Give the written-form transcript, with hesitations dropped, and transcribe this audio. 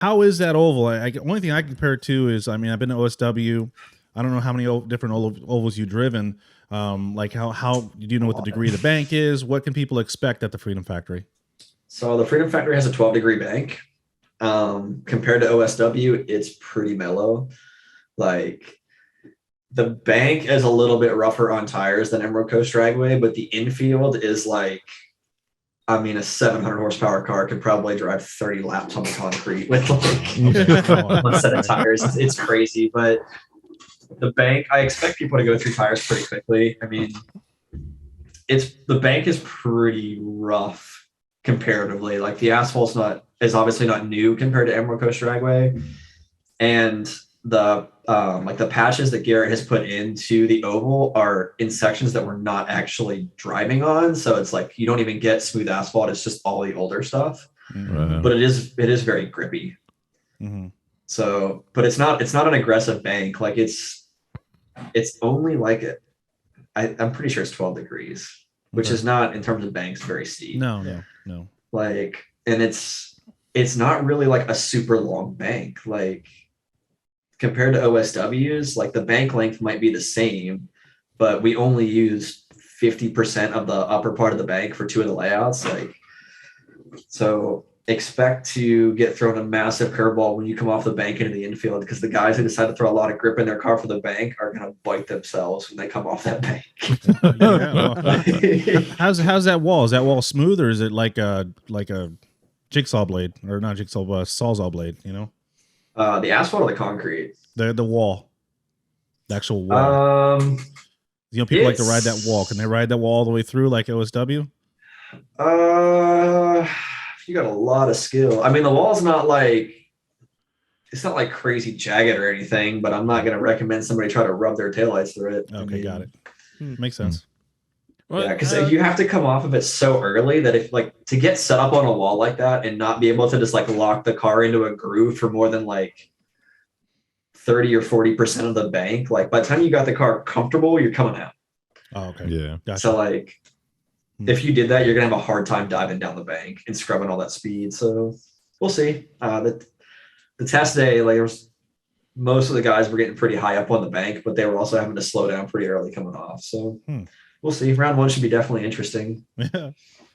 How is that oval? Only thing I can compare it to is, I mean, I've been to OSW. I don't know how many different ovals you've driven. Like how do you know what the degree of the bank is? What can people expect at the Freedom Factory? So the Freedom Factory has a 12-degree bank. Compared to OSW, it's pretty mellow. Like the bank is a little bit rougher on tires than Emerald Coast Dragway, but the infield is like, I mean, a 700 horsepower car could probably drive 30 laps on the concrete with like one set of tires. It's crazy, but the bank, I expect people to go through tires pretty quickly. I mean, the bank is pretty rough comparatively. Like the asphalt's is obviously not new compared to Emerald Coast Dragway, and the like the patches that Garrett has put into the oval are in sections that we're not actually driving on. So it's like you don't even get smooth asphalt. It's just all the older stuff. Right. But it is very grippy. Mm-hmm. So, but it's not an aggressive bank. Like it's only like I'm pretty sure it's 12 degrees, which is not, in terms of banks, very steep. No. Like, and it's not really like a super long bank. Like compared to OSWs, like the bank length might be the same, but we only use 50% of the upper part of the bank for two of the layouts. Like, so expect to get thrown a massive curveball when you come off the bank into the infield, because the guys who decide to throw a lot of grip in their car for the bank are going to bite themselves when they come off that bank. How's that wall? Is that wall smooth, or is it like a jigsaw blade, or not jigsaw, sawzall blade? You know, the asphalt or the concrete? The wall, the actual wall. You know, people like to ride that wall. Can they ride that wall all the way through like OSW? You got a lot of skill. I mean, the wall's not like, it's not like crazy jagged or anything, but I'm not going to recommend somebody try to rub their taillights through it. Okay, I mean, got it. Makes sense. Well, yeah, because you have to come off of it so early that if like to get set up on a wall like that and not be able to just like lock the car into a groove for more than like 30 or 40% of the bank, like by the time you got the car comfortable, you're coming out. Oh, okay. Yeah. Gotcha. So like, if you did that, you're gonna have a hard time diving down the bank and scrubbing all that speed. So we'll see. The test day, like most of the guys were getting pretty high up on the bank, but they were also having to slow down pretty early coming off. So we'll see. Round one should be definitely interesting. Yeah.